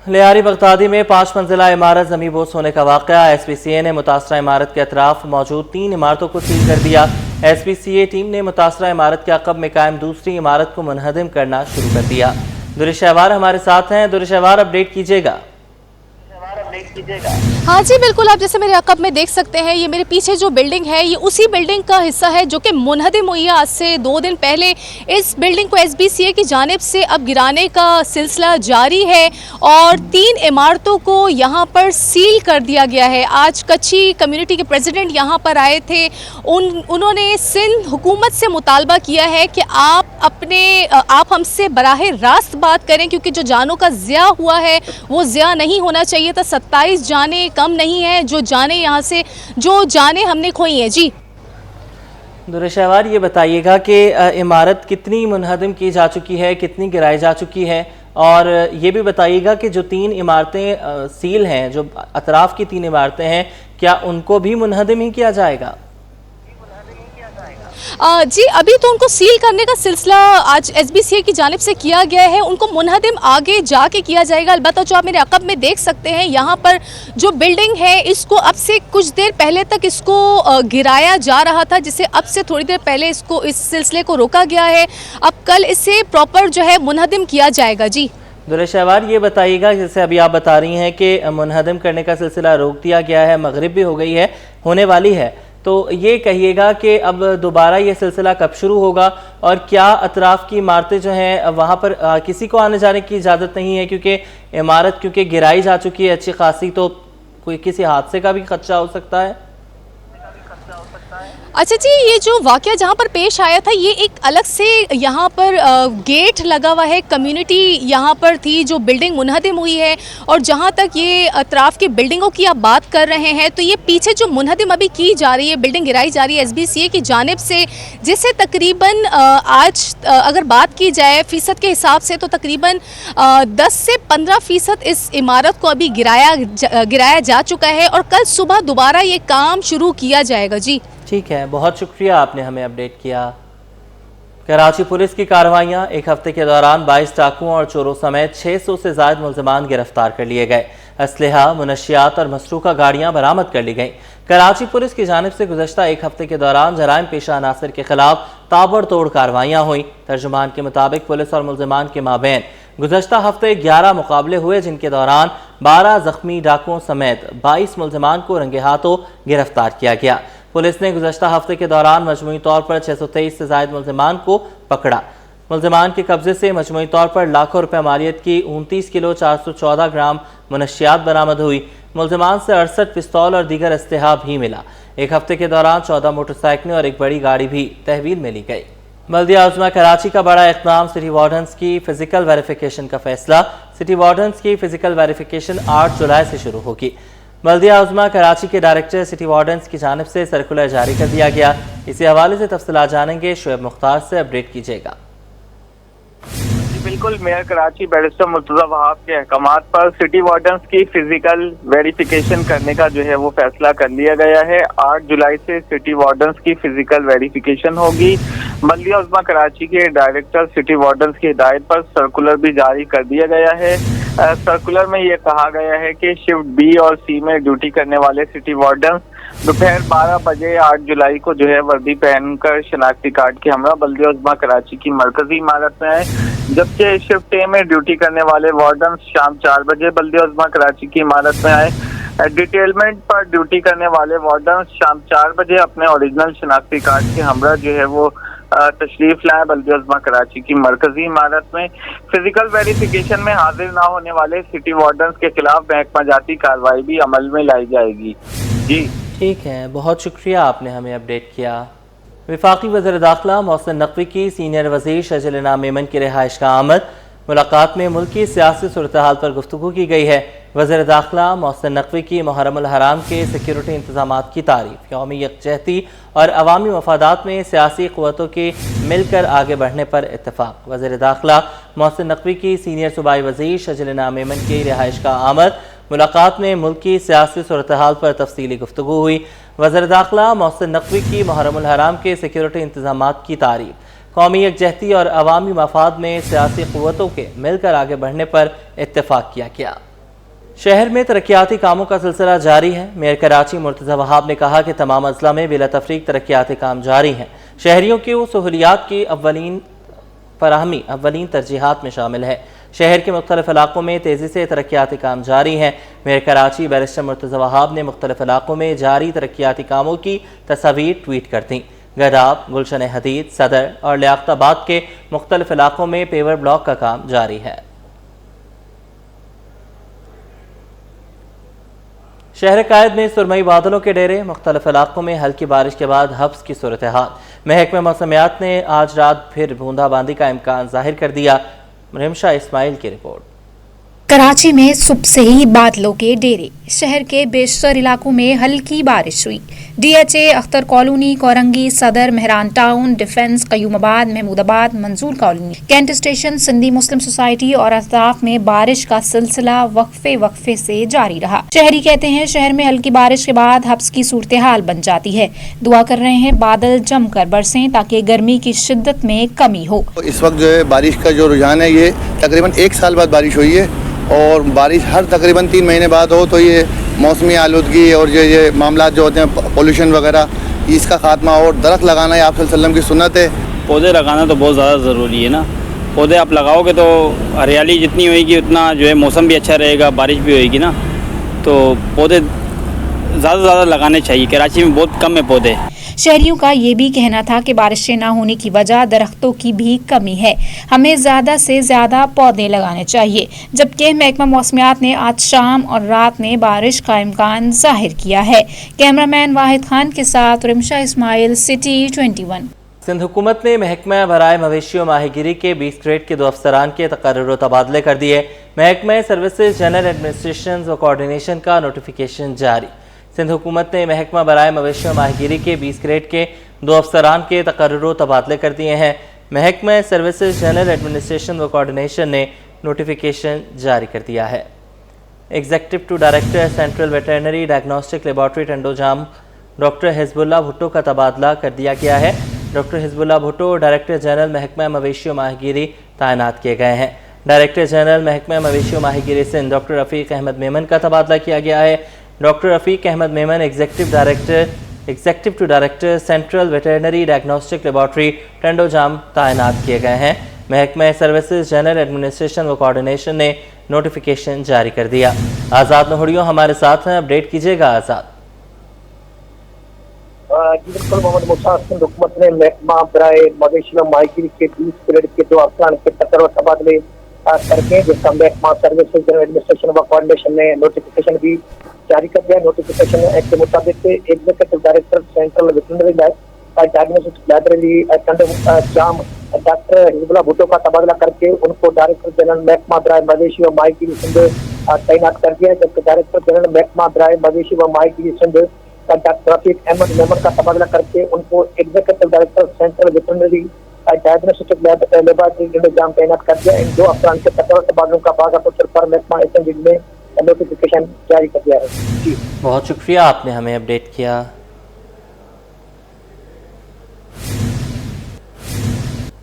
Lyari Baghdadi में 5 मंजिला इमारत ज़मींबोस होने का वाक़या। SPCA ने मुतासरा इमारत के अतराफ मौजूद 3 इमारतों को सील कर दिया। SPCA टीम ने मुतासरा इमारत के अक़ब में कायम दूसरी इमारत को मुनहदम करना शुरू कर दिया। दुरुश शहवार हमारे साथ हैं। दुरुश शहवार, अपडेट कीजिएगा। हाँ जी बिल्कुल, आप जैसे मेरे अक़ब में देख सकते हैं, ये मेरे पीछे जो बिल्डिंग है ये उसी बिल्डिंग का हिस्सा है जो कि मुनहदम हुई है आज से 2 दिन पहले। इस बिल्डिंग को SPCA की जानिब से अब गिराने का सिलसिला जारी है और 3 इमारतों को यहाँ पर सील कर दिया गया है। आज कच्ची कम्युनिटी के प्रेसिडेंट यहाँ पर आए थे। उन्होंने सिंध हुकूमत से मुतालबा किया है कि आप हमसे बराह रास्त बात करें, क्योंकि जो जानों का ज़िया हुआ है वो ज़िया नहीं होना चाहिए था। 27 जाने कम नहीं है जो जाने हमने खोई हैं। जी दुरुश शहवार, ये बताइएगा कि इमारत कितनी मुनहदम की जा चुकी है, कितनी गिराई जा चुकी है, और ये भी बताइएगा कि जो 3 इमारतें सील हैं, जो अतराफ की 3 इमारतें हैं, क्या उनको भी मुनहदम ही किया जाएगा? जी अभी तो उनको सील करने का सिलसिला आज SPCA की जानिब से किया गया है। उनको मुनहदम आगे जाके किया जाएगा। अलबत्ता जो आप मेरे अक़ब में देख सकते हैं, यहाँ पर जो बिल्डिंग है इसको अब से कुछ देर पहले तक इसको गिराया जा रहा था, जिसे अब से थोड़ी देर पहले इसको इस सिलसिले को रोका गया है। अब कल इसे प्रॉपर जो है मुनहदम किया जाएगा। जी दुरुश शहवार, ये बताइएगा, जैसे अभी आप बता रही हैं कि मुनहदम करने का सिलसिला रोक दिया गया है, मगरिब भी हो गई है, होने वाली है, तो ये कहिएगा कि अब दोबारा ये सिलसिला कब शुरू होगा, और क्या अतराफ़ की इमारतें जो हैं वहाँ पर किसी को आने जाने की इजाज़त नहीं है, क्योंकि इमारत गिराई जा चुकी है अच्छी खासी, तो कोई किसी हादसे का भी खदशा हो सकता है? अच्छा जी, ये जो वाक़या जहाँ पर पेश आया था, ये एक अलग से यहाँ पर गेट लगा हुआ है। कम्युनिटी यहाँ पर थी, जो बिल्डिंग मुनहदम हुई है। और जहाँ तक ये अतराफ़ की बिल्डिंगों की आप बात कर रहे हैं, तो ये पीछे जो मुनहदम अभी की जा रही है, बिल्डिंग गिराई जा रही है SPCA की जानिब से, जिससे तकरीबन आज अगर बात की जाए फ़ीसद के हिसाब से, तो तकरीबन 10 से 15% इस इमारत को अभी गिराया जा चुका है और कल सुबह दोबारा ये काम शुरू किया जाएगा। जी ठीक है, बहुत शुक्रिया, आपने हमें अपडेट किया। कराची पुलिस की कार्रवाइयाँ, एक हफ्ते के दौरान 22 डाकुओं और चोरों समेत 600 से ज़ायद मुल्ज़िमान गिरफ्तार कर लिए गए। असलहा, मुनशियात और मसरूका गाड़ियाँ बरामद कर ली गईं। कराची पुलिस की जानिब से गुज़श्ता एक हफ्ते के दौरान जराइम पेशा अनासर के खिलाफ ताबड़तोड़ कार्रवाइयाँ हुई। तर्जुमान के मुताबिक पुलिस और मुल्ज़िमान के माबैन गुज़श्ता हफ्ते 11 मुकाबले हुए, जिनके दौरान 12 ज़ख्मी डाकुओं समेत 22 मुल्ज़िमान को रंगे हाथों गिरफ्तार किया गया। पुलिस ने गुज़श्ता हफ्ते के दौरान मजमूई तौर पर 623 से ज़ायद मुल्ज़िमान को पकड़ा। मुल्ज़िमान के कब्जे से मजमूई तौर पर लाखों रुपए मालियत की 29 किलो 414 ग्राम मुनशियात बरामद हुई। मुल्ज़िमान से 68 पिस्तौल और दीगर असलहा भी मिला। एक हफ्ते के दौरान 14 मोटरसाइकिलें और एक बड़ी गाड़ी भी तहवील में ली गई। बल्दिया उज़्मा कराची का बड़ा इक़दाम, सिटी वार्डन्स की फ़िज़िकल वेरिफिकेशन का फैसला। सिटी वार्डन्स की फ़िज़िकल वेरिफिकेशन 8 जुलाई से शुरू होगी। बल्दिया उज़्मा कराची के डायरेक्टर सिटी वार्डन्स की जानिब से सर्कुलर जारी कर दिया गया। इसी हवाले से तफसीलात जानेंगे, शुएब मुख्तार से अपडेट कीजिएगा। बिल्कुल, मेयर कराची बैरिस्टर मुर्तज़ा वहाब के अहकामात पर सिटी वार्डन्स की फिजिकल वेरिफिकेशन करने का जो है वो फैसला कर लिया गया है। 8 जुलाई से सिटी वार्डन्स की फिजिकल वेरिफिकेशन होगी। बल्दिया उज़्मा कराची के डायरेक्टर सिटी वार्डन्स की हिदायत पर सर्कुलर भी जारी कर दिया गया है। सर्कुलर में ये कहा गया है कि शिफ्ट B और C में ड्यूटी करने वाले सिटी वार्डन्स दोपहर 12 बजे 8 जुलाई को जो है वर्दी पहनकर शनाख्ती कार्ड के हमरा बल्दिया उज़्मा कराची की मरकजी इमारत में आए, जबकि शिफ्ट A में ड्यूटी करने वाले वार्डन शाम 4 बजे बल्दिया उज़्मा कराची की इमारत में आए। डिटेलमेंट पर ड्यूटी करने वाले वार्डन शाम 4 बजे अपने ओरिजिनल शनाख्ती कार्ड के हमरा जो है वो तशरीफ लाए बल्दिया उज़्मा कराची की मरकजी इमारत में। फिजिकल वेरिफिकेशन में हाजिर ना होने वाले सिटी वार्डन्स के खिलाफ महकमा जाती कार्रवाई भी अमल में लाई जाएगी। जी ठीक है, बहुत शुक्रिया, आपने हमें अपडेट किया। वफाकी वज़ीर दाखिला मोहसिन नकवी की सीनियर वज़ीर शहजलाल मेमन की रिहाइश का आमद। मुलाकात में मुल्क की सियासी सूरत हाल पर गुफ्तगू की गई है। वज़ीर दाखिला मोहसिन नकवी की मुहर्रमुल हराम के सिक्योरिटी इंतजामात की तारीफ, यौमी यकजहती और अवामी मफादात में सियासी क़ुव्वतों के मिलकर आगे बढ़ने पर इत्तफ़ाक़। वज़ीर दाखिला मोहसिन नकवी की सीनियर सूबाई वज़ीर शहजलाल मेमन की रिहाइश का आमद। मुलाकात में मुल्क की सियासी सूरत हाल पर तफसीली गुफ्तगू हुई। वज़ीर दाखिला मोहसिन नकवी की मुहर्रमुल हराम के सिक्योरिटी इंतजामात की तारीफ, कौमी यकजहती और अवामी मफाद में सियासी क़ुव्वतों के मिलकर आगे बढ़ने पर इत्तफ़ाक़ किया गया। शहर में तरक्याती कामों का सिलसिला जारी है। मेयर कराची मुर्तज़ा वहाब ने कहा कि तमाम अजला में बिला तफरीक तरक्याती काम जारी हैं। शहरियों की सहूलियात की फराहमी अव्वलीन तरजीहात में शामिल है। शहर के मुख्तलिफ इलाकों में तेज़ी से तरक्याती काम जारी हैं। मेयर कराची बैरिस्टर मुर्तज़ा वहाब ने मुख्तलिफ इलाकों में जारी तरक्याती कामों की तस्वीर ट्वीट कर दी। गदाब, गुलशन हदीद, सदर और लियाकताबाद के मुख्तलिफ इलाकों में पेवर ब्लॉक का काम जारी है। शहर कायद में सुरमई बादलों के डेरे, मुख्तलिफ इलाकों में हल्की बारिश के बाद हब्स की सूरत हाल। महकमा मौसमियात ने आज रात फिर बूंदाबांदी का इम्कान जाहिर कर दिया। रिमशा इस्माइल की रिपोर्ट। कराची में सुबह से ही बादलों के डेरे, शहर के बेशतर इलाकों में हल्की बारिश हुई। DHA, अख्तर कॉलोनी, कोरंगी, सदर, मेहरान टाउन, डिफेंस, कयूमाबाद, महमूदाबाद, मंजूर कॉलोनी, कैंट स्टेशन, सिंधी मुस्लिम सोसाइटी और अहताफ में बारिश का सिलसिला वक्फे से जारी रहा। शहरी कहते हैं शहर में हल्की बारिश के बाद हब्स की सूरत हाल बन जाती है। दुआ कर रहे हैं बादल जमकर बरसें ताकि गर्मी की शिद्दत में कमी हो। इस वक्त जो है बारिश का जो रुझान है ये तकरीबन 1 साल बाद बारिश हुई है और बारिश हर तकरीबन 3 महीने बाद हो तो ये मौसमी आलूदगी और ये मामला जो होते हैं पोल्यूशन वगैरह इसका खात्मा और दरख्त लगाना है आप सल्लल्लाहु अलैहि वसल्लम की सुन्नत है। पौधे लगाना तो बहुत ज़्यादा ज़रूरी है ना। पौधे आप लगाओगे तो हरियाली जितनी होएगी उतना जो है मौसम भी अच्छा रहेगा, बारिश भी होएगी ना। तो पौधे ज़्यादा से ज़्यादा लगाने चाहिए। कराची में बहुत कम है पौधे। शहरियों का ये भी कहना था कि बारिशें न होने की वजह दरख्तों की भी कमी है, हमें ज़्यादा से ज़्यादा पौधे लगाने चाहिए। जबकि महकमा मौसमियात ने आज शाम और रात में बारिश का इम्कान जाहिर किया है। कैमरामैन वाहिद खान के साथ रिमशा इस्माइल, सिटी 21। सिंध हुकूमत ने महकमा बराए मवेशी और माहीगिरी के 20 ग्रेड के 2 अफसरान के तकर्रुर व तबादले कर दिए। महकमा सर्विसेज जनरल एडमिनिस्ट्रेशन व कोऑर्डिनेशन का नोटिफिकेशन जारी। सिंध हुकूमत ने महकमा बराए मवेशी और माहीगिरी के 20 ग्रेड के 2 अफसरान के तकर्रुर तबादले कर दिए हैं। महकमा सर्विसेज जनरल एडमिनिस्ट्रेशन व कोऑर्डिनेशन ने नोटिफिकेशन जारी कर दिया है। Executive to director central veterinary diagnostic laboratory Tandojam doctor Hizbullah Bhutto का तबादला कर दिया गया है। Doctor Hizbullah Bhutto director general महकमा मवेशी और माहीगिरी तैनात किए गए हैं। डायरेक्टर जनरल महकमा मवेशी और माहीगिरी सिंध डॉक्टर रफ़ीक अहमद मेमन का तबादला किया गया है। Doctor Rafiq Ahmed Memon executive to director central veterinary diagnostic laboratory Tandojam तैनात किए गए हैं। महकमा सर्विसेज जनरल एडमिनिस्ट्रेशन व कोऑर्डिनेशन ने नोटिफिकेशन जारी कर दिया। आज़ाद नोहड़ियों हमारे साथ हैं, अपडेट कीजिएगा आज़ाद। बिल्कुल मोहम्मद मुसा, सिंध हुकूमत ने महकमा बराए मवेशी और माहीगिरी के 20 ग्रेड के 2 अफसरान के तकर्रुर तबादले करके जिसका महकमा सर्विसेज जनरल एडमिनिस्ट्रेशन व कोऑर्डिनेशन ने नोटिफिकेशन भी जारी कर दिया। नोटिफिकेशन एक्ट के मुताबिक executive director central veterinary diagnostic laboratory Tando Jam doctor Hizbullah Bhutto का तबादला करके उनको डायरेक्टर जनरल महकमा बराए मवेशी और माहीगिरी सिंध तैनात कर दिया। जबकि डायरेक्टर जनरल महकमा बराए मवेशी व माहीगिरी सिंध डॉक्टर रफ़ीक अहमद मेमन का तबादला करके उनको executive director central veterinary diagnostic laboratory Tando Jam तैनात कर दिया। इन 2 अफसरान के तकर्रुर तबादलों का बाकायदा तौर पर महकमा एसएमडी ने नोटिफिकेशन जारी कर दिया है। जी बहुत शुक्रिया, आपने हमें अपडेट किया।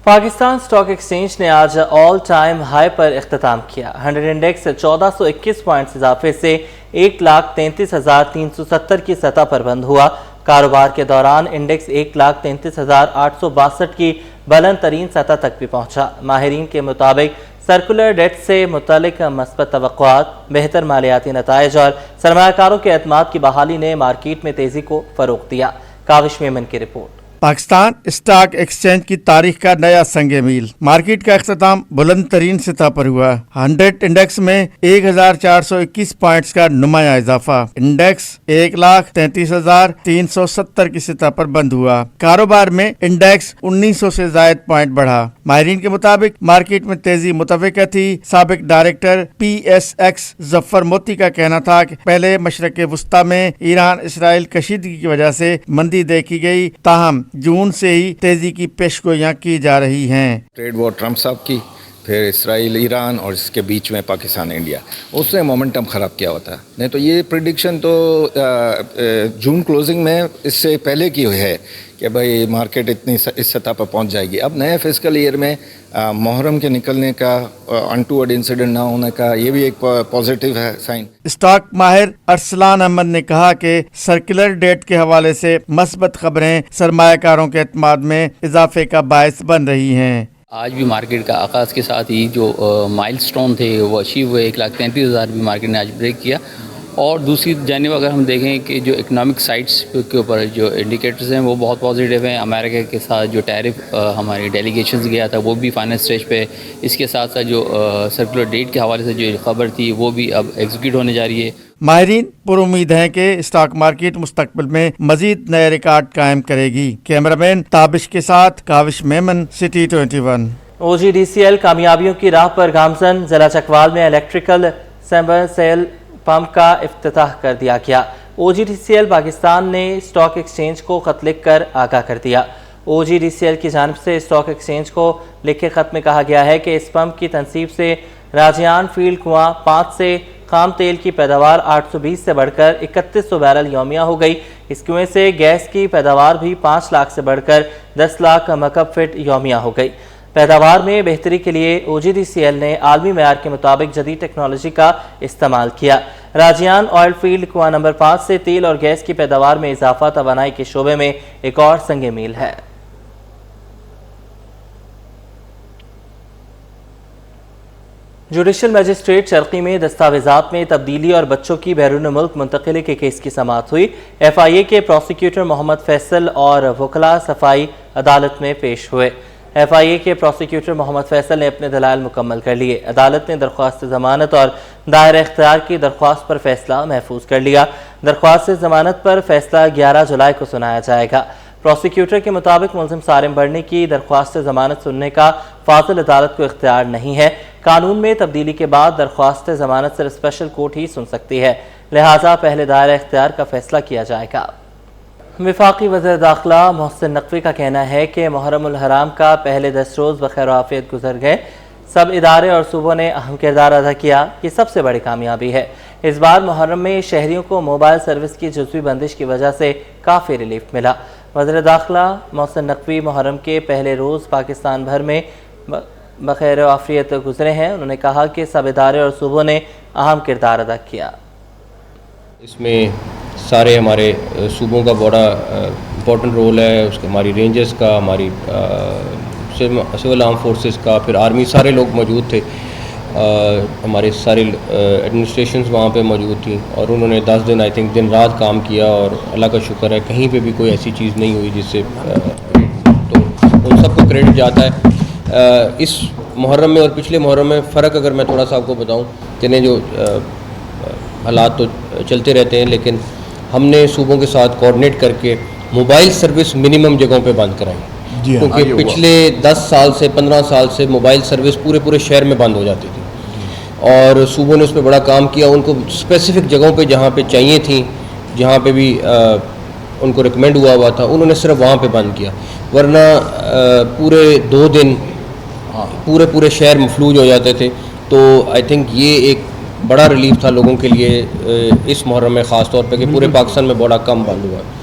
पाकिस्तान स्टॉक एक्सचेंज ने आज ऑल टाइम हाई पर इख्तिताम किया। 100 इंडेक्स 1421 पॉइंट्स इजाफे से 1,33,370 की सतह पर बंद हुआ। कारोबार के दौरान इंडेक्स 1,33,862 की बुलंद तरीन सतह तक भी पहुंचा। माहिरीन के मुताबिक सर्कुलर डेट से मुतालिक मस्बत तवक्कुआत, बेहतर मालियाती नताइज और सरमायाकारों के एतमाद की बहाली ने मार्केट में तेजी को फरोग दिया। काविश मेमन की रिपोर्ट। पाकिस्तान स्टॉक एक्सचेंज की तारीख का नया संगे मील। मार्केट का इख्तिताम बुलंद तरीन सतह पर हुआ। 100 इंडेक्स में 1,421 पॉइंट्स का नुमाया इजाफा। इंडेक्स 1,33,370 की सतह पर बंद हुआ। कारोबार में इंडेक्स 1900 से जायद पॉइंट बढ़ा। माहिरीन के मुताबिक मार्केट में तेजी मुतफ़िक़ा थी। साबिक डायरेक्टर PSX जफर मोती का कहना था कि पहले मशरक़ वुस्ता में ईरान इसराइल कशीदगी की वजह से मंदी देखी गई, ताहम जून से ही तेजी की पेशगोइयां की जा रही हैं। ट्रेड वॉर ट्रम्प साहब की, फिर इसराइल ईरान और इसके बीच में पाकिस्तान इंडिया, उसने मोमेंटम ख़राब किया होता। नहीं तो ये प्रिडिक्शन तो जून क्लोजिंग में इससे पहले की हुई है कि भाई मार्केट इतनी इस सतह पर पहुंच जाएगी। अब नए फिस्कल ईयर में محرم کے نکلنے کا انٹوورڈ انسیڈنٹ نہ ہونے کا یہ بھی ایک پازیٹیو ہے سائن. اسٹاک ماہر ارسلان احمد نے کہا کہ سرکولر ڈیٹ کے حوالے سے مثبت خبریں سرمایہ کاروں کے اعتماد میں اضافے کا باعث بن رہی ہیں. آج بھی مارکیٹ کا آغاز کے ساتھ ہی جو مائل سٹون تھے وہ اچیو ہوئے. 1,33,000 بھی مارکیٹ نے آج بریک کیا. اور دوسری جانب اگر ہم دیکھیں کہ جو اکنامک سائٹس کے اوپر جو انڈیکیٹرز ہیں وہ بہت پازیٹیو ہیں. امریکہ کے ساتھ جو ٹیرف ہماری ڈیلیگیشنز گیا تھا وہ بھی فائنل اسٹیج پہ. اس کے ساتھ ساتھ جو سرکولر ڈیٹ کے حوالے سے جو خبر تھی وہ بھی اب ایگزیکیوٹ ہونے جا رہی ہے. ماہرین پر امید ہیں کہ اسٹاک مارکیٹ مستقبل میں مزید نئے ریکارڈ قائم کرے گی. کیمرامین تابش کے ساتھ کاوش میمن، سٹی 21. OGDCL کامیابیوں کی راہ پر گامزن. ضلع چکوال میں الیکٹریکل سیل پمپ کا افتتاح کر دیا گیا. OGDCL پاکستان نے اسٹاک ایکسچینج کو خط لکھ کر آگاہ کر دیا. OGDCL کی جانب سے اسٹاک ایکسچینج کو لکھے خط میں کہا گیا ہے کہ اس پمپ کی تنصیب سے راجیان فیلڈ کنواں 5 سے خام تیل کی پیداوار 820 سے بڑھ کر 3100 بیرل یومیہ ہو گئی. اس کنویں سے گیس کی پیداوار بھی 5 لاکھ سے بڑھ کر 10 لاکھ مکعب فٹ یومیہ ہو گئی. پیداوار میں بہتری کے لیے OGDCL نے عالمی معیار کے مطابق جدید ٹیکنالوجی کا استعمال کیا. راجیان آئل فیلڈ کنواں نمبر 5 سے تیل اور گیس کی پیداوار میں اضافہ توانائی کے شعبے میں ایک اور سنگ میل ہے. جوڈیشل مجسٹریٹ شرقی میں دستاویزات میں تبدیلی اور بچوں کی بیرون ملک منتقلی کے کیس کی سماعت ہوئی. FIA کے پروسیکیوٹر محمد فیصل اور وکلاء صفائی عدالت میں پیش ہوئے. FIA کے پروسیکیوٹر محمد فیصل نے اپنے دلائل مکمل کر لیے. عدالت نے درخواست ضمانت اور دائرہ اختیار کی درخواست پر فیصلہ محفوظ کر لیا. درخواست ضمانت پر فیصلہ 11 جولائی کو سنایا جائے گا. پروسیکیوٹر کے مطابق ملزم سارم بڑھنی کی درخواست ضمانت سننے کا فاضل عدالت کو اختیار نہیں ہے. قانون میں تبدیلی کے بعد درخواست ضمانت صرف اسپیشل کورٹ ہی سن سکتی ہے، لہٰذا پہلے دائرہ اختیار کا فیصلہ کیا جائے گا. وفاقی وزیر داخلہ محسن نقوی کا کہنا ہے کہ محرم الحرام کا پہلے 10 روز بخیر و عافیت گزر گئے. سب ادارے اور صوبوں نے اہم کردار ادا کیا. یہ سب سے بڑی کامیابی ہے. اس بار محرم میں شہریوں کو موبائل سروس کی جزوی بندش کی وجہ سے کافی ریلیف ملا. وزیر داخلہ محسن نقوی محرم کے پہلے روز پاکستان بھر میں بخیر و عافیت گزرے ہیں. انہوں نے کہا کہ سب ادارے اور صوبوں نے اہم کردار ادا کیا. اس میں سارے ہمارے صوبوں کا بڑا امپورٹنٹ رول ہے. اس کے ہماری رینجرز کا، ہماری سول آرم فورسز کا، پھر آرمی، سارے لوگ موجود تھے. ہمارے سارے ایڈمنسٹریشنز وہاں پہ موجود تھیں اور انہوں نے 10 دن دن رات کام کیا اور اللہ کا شکر ہے کہیں پہ بھی کوئی ایسی چیز نہیں ہوئی جس سے تو ان سب کو کریڈٹ جاتا ہے. اس محرم میں اور پچھلے محرم میں فرق اگر میں تھوڑا سا آپ کو بتاؤں، چلیں جو حالات تو چلتے رہتے ہیں لیکن ہم نے صوبوں کے ساتھ کوآرڈینیٹ کر کے موبائل سروس منیمم جگہوں پہ بند کرائی. کیونکہ پچھلے 10 سال سے 15 سال سے موبائل سروس پورے شہر میں بند ہو جاتی تھی اور صوبوں نے اس پہ بڑا کام کیا. ان کو اسپیسیفک جگہوں پہ جہاں پہ چاہیے تھیں، جہاں پہ بھی ان کو ریکمینڈ ہوا تھا، انہوں نے صرف وہاں پہ بند کیا. ورنہ پورے 2 دن پورے شہر مفلوج ہو جاتے تھے. تو آئی تھنک یہ ایک بڑا ریلیف تھا لوگوں کے لیے اس محرم میں، خاص طور پہ کہ پورے پاکستان میں بڑا کم بند ہوا.